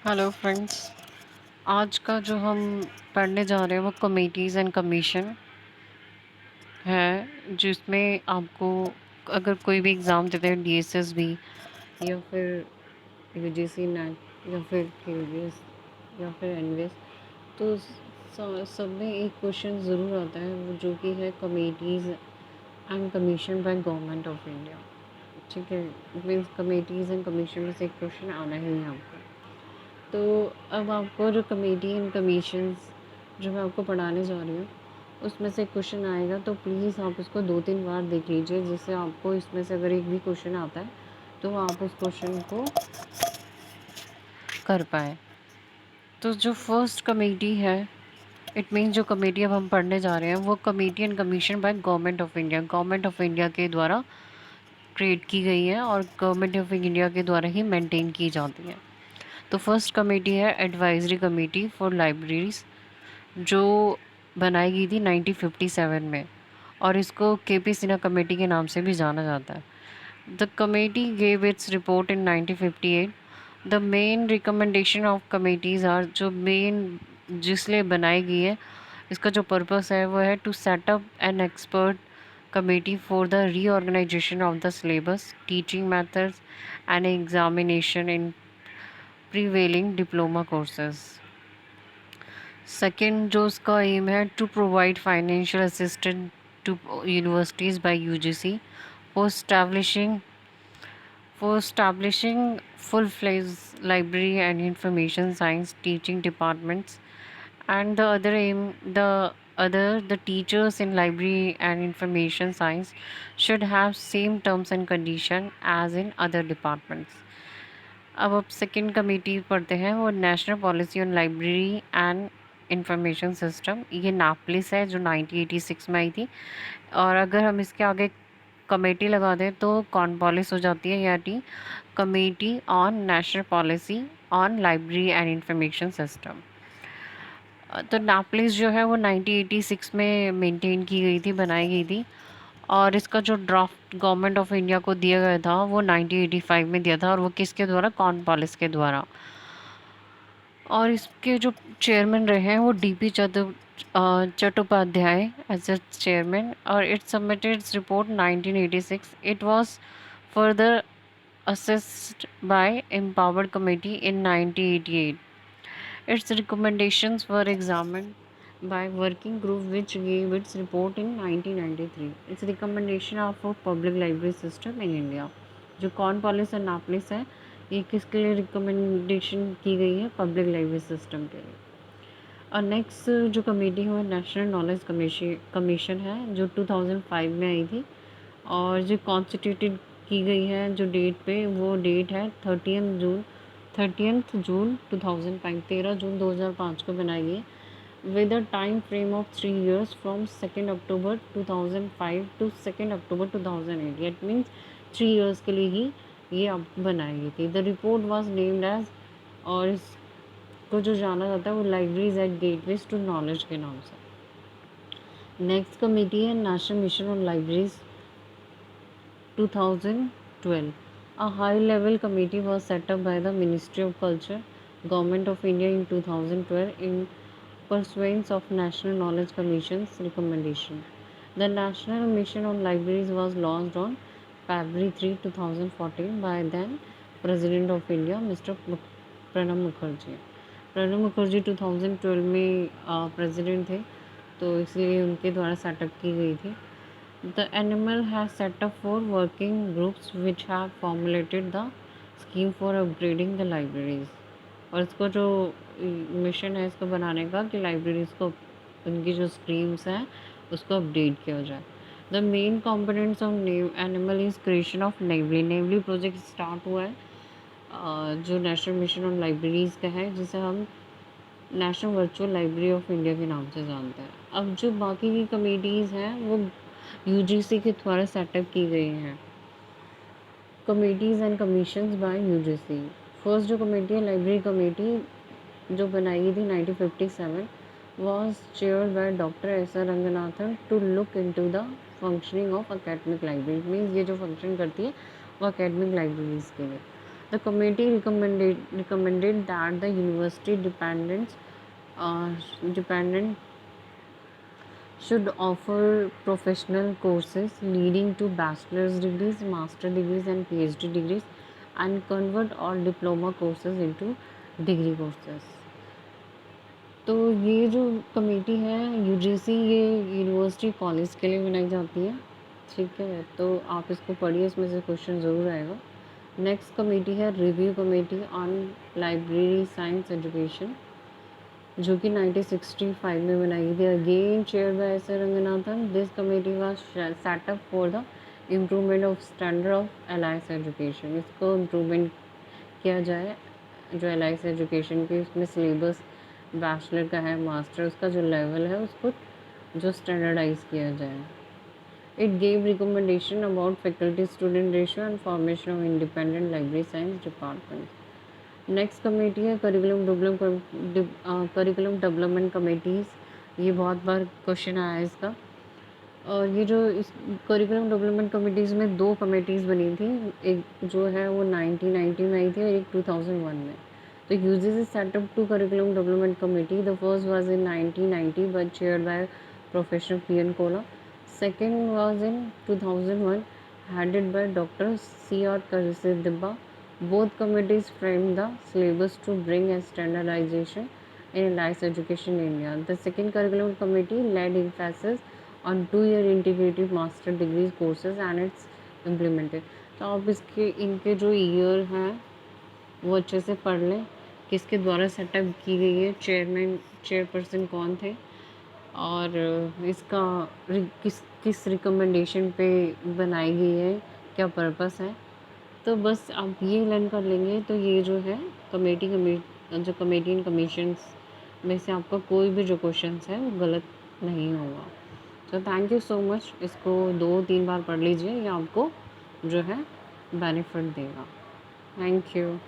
Hello friends. आज का जो हम पढ़ने जा रहे हैं वो कमिटीज़ एंड कमीशन है, जिसमें आपको अगर कोई भी एग्ज़ाम देते हैं डीएसएसबी या फिर यूजीसी नेट या फिर केवीएस या फिर एनवीएस, तो सब में एक क्वेश्चन ज़रूर आता है वो जो कि है committees and commission by government of India. ठीक है, मीन्स कमिटीज़ एंड कमीशन में से एक क्वेश्चन आना ही है आपको। तो अब आपको जो कमेटी एंड कमीशंस जो मैं आपको पढ़ाने जा रही हूँ उसमें से क्वेश्चन आएगा, तो प्लीज़ आप इसको 2-3 बार देख लीजिए, जिससे आपको इसमें से अगर एक भी क्वेश्चन आता है तो आप उस क्वेश्चन को कर पाएँ। तो जो फर्स्ट कमेटी है, इट मीन्स जो कमेटी अब हम पढ़ने जा रहे हैं वो committee and commission by government of India के द्वारा क्रिएट की गई है और गवर्नमेंट ऑफ इंडिया के द्वारा ही मेंटेन की जाती है। तो फर्स्ट कमेटी है एडवाइजरी कमेटी फॉर लाइब्रेरीज, जो बनाई गई थी 1957 में, और इसको केपी सिन्हा कमेटी के नाम से भी जाना जाता है। The committee gave its report in 1958। The main recommendation of committees are, जो मेन जिसलिए बनाई गई है, इसका जो पर्पस है वो है to set up an expert committee for the reorganisation of the syllabus, teaching methods and examination in prevailing diploma courses. Second जो उसका एम है to provide financial assistance to universities by UGC for establishing full-fledged library and information science teaching departments, and the teachers in library and information science should have same terms and condition as in other departments. अब second committee पढ़ते हैं, वो national policy on library and information system, ये नापलिस है जो 1986 में आई थी। और अगर हम इसके आगे कमेटी लगा दें तो कॉनपॉलिस हो जाती है, यानी committee on national policy on library and information system. तो नापलिस जो है वो 1986 में मेंटेन की गई थी, बनाई गई थी, और इसका जो ड्राफ्ट गवर्नमेंट ऑफ इंडिया को दिया गया था वो 1985 में दिया था, और वो किसके द्वारा, कॉर्नवालिस के द्वारा। और इसके जो चेयरमैन रहे हैं वो DP Chattopadhyay as a chairman, और it submitted its report 1986। It was further assessed by empowered committee in 1988. Its recommendations were examined by working group which gave its report in 1993. Its recommendation of a public library system in India. जो Cornwallis और नापलिस है, ये किसके लिए recommendation की गई है, public library system के लिए। और नेक्स्ट जो कमेटी है वो नेशनल नॉलेज कमीशन है, जो 2005 में आई थी, और जो कॉन्स्टिट्यूटेड की गई है जो डेट पे, वो डेट है 30 जून 2005, 13 जून 2005 को बनाई गई, with a time frame of 3 years from 2 October 2005 to 2 October 2008। It means 3 years के लिए ही ये अब बनाई गई थी। The report was named as, और इसको जो जाना जाता है वो libraries at gateways to knowledge के नाम से। नेक्स्ट कमेटी है national mission on libraries 2012. A high-level committee was set up by the Ministry of Culture, Government of India in 2012 in pursuance of National Knowledge Commission's recommendation. The National Mission on Libraries was launched on February 3, 2014 by then President of India, Mr. Pranab Mukherjee. Pranab Mukherjee 2012 में president थे, तो इसलिए उनके द्वारा setup की गई थी। The animal has set up 4 working groups which have formulated the scheme for upgrading the libraries. और इसको जो मिशन है इसको बनाने का कि लाइब्रेरीज को उनकी जो स्ट्रीम्स हैं उसको अपडेट किया जाए। The main components of animal is creation of newly project start हुआ है, जो नेशनल मिशन ऑन लाइब्रेरीज का है, जिसे हम national virtual library of India के नाम से जानते हैं। अब जो बाकी की कमेटीज़ हैं वो यूजीसी के द्वारा सेटअप की गई हैं। Committees and commissions by UGC. First जो कमेटी है लाइब्रेरी कमेटी, जो बनाई गई थी 1957, was chaired by doctor S R Ranganathan to look into the functioning of academic library. Means ये जो फंक्शन करती है वो एकेडमिक लाइब्रेरीज के लिए। The committee recommended that the university dependent should offer professional courses leading to bachelor's degrees, master degrees, and PhD degrees, and convert all diploma courses into degree courses. तो ये जो committee है UGC, ये university college के लिए बनाई जाती है, ठीक है। तो आप इसको पढ़िए, इसमें से क्वेश्चन ज़रूर आएगा। नेक्स्ट कमेटी है review committee on library science education, जो कि 1965 में बनाई गई थी, again chair by S Ranganathan. This committee was set up for the improvement of standard of alliance education. इसको इम्प्रूवमेंट किया जाए, जो एलाइंस एजुकेशन की उसमें सिलेबस बैचलर का है, मास्टर उसका जो लेवल है उसको जो स्टैंडर्डाइज किया जाए। It gave recommendation about faculty student ratio and formation of independent library science department. Next committee है करिकुलम डेवलपमेंट कमेटीज़। ये बहुत बार क्वेश्चन आया है इसका। और ये जो इस करिकुलम डेवलपमेंट कमेटीज़ में 2 कमेटीज़ बनी थी, एक जो है वो 1990 में आई थी और एक 2001 में। तो UGC setup 2 curriculum development committee. The first was in 1990 but chaired by professor PN Cola. Second was in 2001 headed by Dr. C.R. Dibba. Both committees framed the syllabus to bring a standardization in allied education in India. The second curriculum committee laid emphasis on 2-year integrated master degree courses and its implemented. तो आप इसके इनके जो year हैं वो अच्छे से पढ़ लें, किसके द्वारा सेटअप की गई है, चेयरपर्सन कौन थे, और इसका किस किस रिकमेंडेशन पे बनाई गई है, क्या पर्पस है। तो बस आप ये लर्न कर लेंगे तो ये जो है जो कमेटी एंड कमीशंस में से आपका कोई भी जो क्वेश्चंस है वो गलत नहीं होगा। तो थैंक यू सो मच। इसको 2-3 बार पढ़ लीजिए, ये आपको जो है बेनिफिट देगा। Thank you.